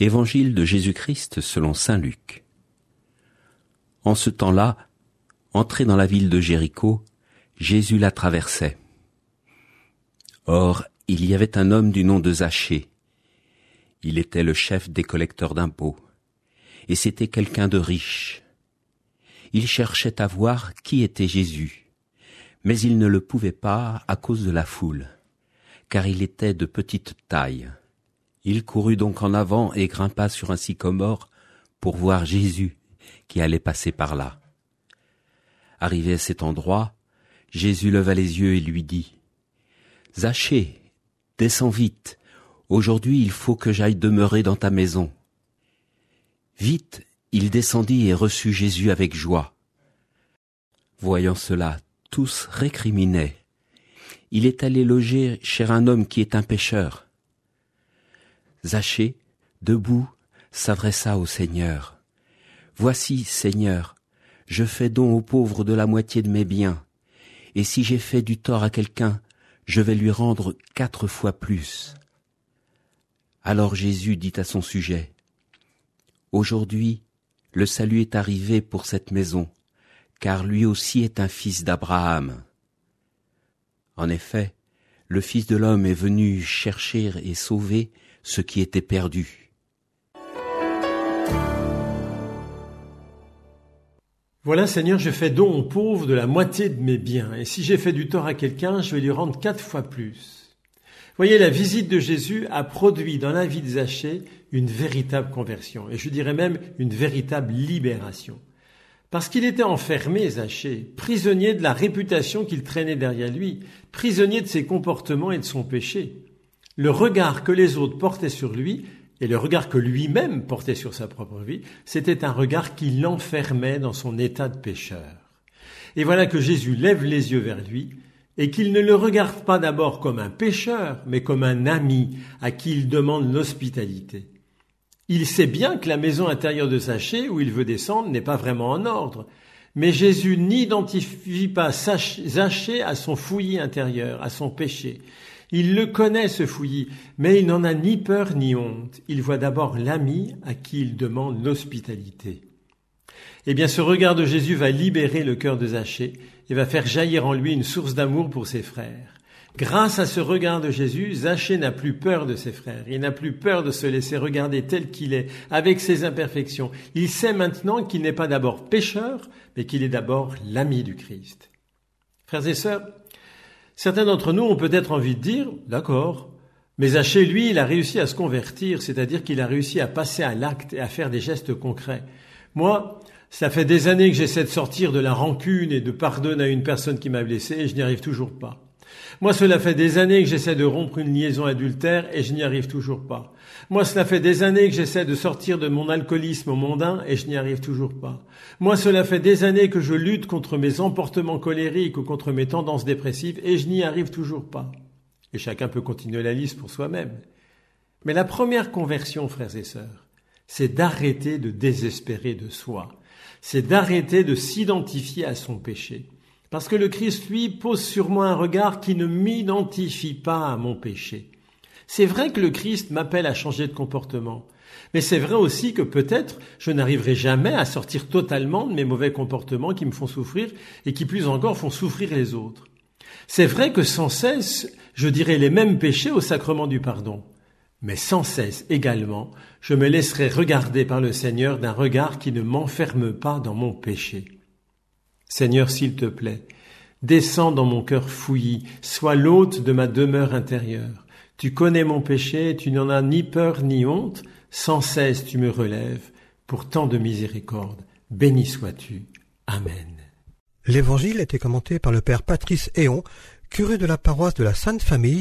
Évangile de Jésus-Christ selon saint Luc. En ce temps-là, entré dans la ville de Jéricho, Jésus la traversait. Or, il y avait un homme du nom de Zachée. Il était le chef des collecteurs d'impôts, et c'était quelqu'un de riche. Il cherchait à voir qui était Jésus, mais il ne le pouvait pas à cause de la foule, car il était de petite taille. Il courut donc en avant et grimpa sur un sycomore pour voir Jésus qui allait passer par là. Arrivé à cet endroit, Jésus leva les yeux et lui dit « Zachée, descends vite, aujourd'hui il faut que j'aille demeurer dans ta maison. » Vite, il descendit et reçut Jésus avec joie. Voyant cela, tous récriminaient. Il est allé loger chez un homme qui est un pécheur. Zachée, debout, s'adressa au Seigneur. « Voici, Seigneur, je fais don aux pauvres de la moitié de mes biens, et si j'ai fait du tort à quelqu'un, je vais lui rendre 4 fois plus. » Alors Jésus dit à son sujet, « Aujourd'hui, le salut est arrivé pour cette maison, car lui aussi est un fils d'Abraham. En effet, le Fils de l'homme est venu chercher et sauver ce qui était perdu. » Voilà, Seigneur, je fais don aux pauvres de la moitié de mes biens, et si j'ai fait du tort à quelqu'un, je vais lui rendre 4 fois plus. Voyez, la visite de Jésus a produit dans la vie de Zachée une véritable conversion, et je dirais même une véritable libération. Parce qu'il était enfermé, Zachée, prisonnier de la réputation qu'il traînait derrière lui, prisonnier de ses comportements et de son péché. Le regard que les autres portaient sur lui et le regard que lui-même portait sur sa propre vie, c'était un regard qui l'enfermait dans son état de pécheur. Et voilà que Jésus lève les yeux vers lui et qu'il ne le regarde pas d'abord comme un pécheur, mais comme un ami à qui il demande l'hospitalité. Il sait bien que la maison intérieure de Zachée, où il veut descendre, n'est pas vraiment en ordre. Mais Jésus n'identifie pas Zachée à son fouillis intérieur, à son péché. Il le connaît, ce fouillis, mais il n'en a ni peur ni honte. Il voit d'abord l'ami à qui il demande l'hospitalité. Eh bien, ce regard de Jésus va libérer le cœur de Zachée et va faire jaillir en lui une source d'amour pour ses frères. Grâce à ce regard de Jésus, Zachée n'a plus peur de ses frères. Il n'a plus peur de se laisser regarder tel qu'il est, avec ses imperfections. Il sait maintenant qu'il n'est pas d'abord pécheur, mais qu'il est d'abord l'ami du Christ. Frères et sœurs, certains d'entre nous ont peut-être envie de dire « D'accord ». Mais Zachée, lui, il a réussi à se convertir, c'est-à-dire qu'il a réussi à passer à l'acte et à faire des gestes concrets. Moi, ça fait des années que j'essaie de sortir de la rancune et de pardonner à une personne qui m'a blessé et je n'y arrive toujours pas. Moi, cela fait des années que j'essaie de rompre une liaison adultère et je n'y arrive toujours pas. Moi, cela fait des années que j'essaie de sortir de mon alcoolisme mondain et je n'y arrive toujours pas. Moi, cela fait des années que je lutte contre mes emportements colériques ou contre mes tendances dépressives et je n'y arrive toujours pas. Et chacun peut continuer la liste pour soi-même. Mais la première conversion, frères et sœurs, c'est d'arrêter de désespérer de soi. C'est d'arrêter de s'identifier à son péché. Parce que le Christ, lui, pose sur moi un regard qui ne m'identifie pas à mon péché. C'est vrai que le Christ m'appelle à changer de comportement. Mais c'est vrai aussi que peut-être je n'arriverai jamais à sortir totalement de mes mauvais comportements qui me font souffrir et qui plus encore font souffrir les autres. C'est vrai que sans cesse, je dirai les mêmes péchés au sacrement du pardon. Mais sans cesse également, je me laisserai regarder par le Seigneur d'un regard qui ne m'enferme pas dans mon péché. Seigneur, s'il te plaît, descends dans mon cœur fouillis, sois l'hôte de ma demeure intérieure. Tu connais mon péché, tu n'en as ni peur ni honte, sans cesse tu me relèves, pour tant de miséricorde. Béni sois-tu. Amen. L'Évangile était commenté par le père Patrice Héon, curé de la paroisse de la Sainte Famille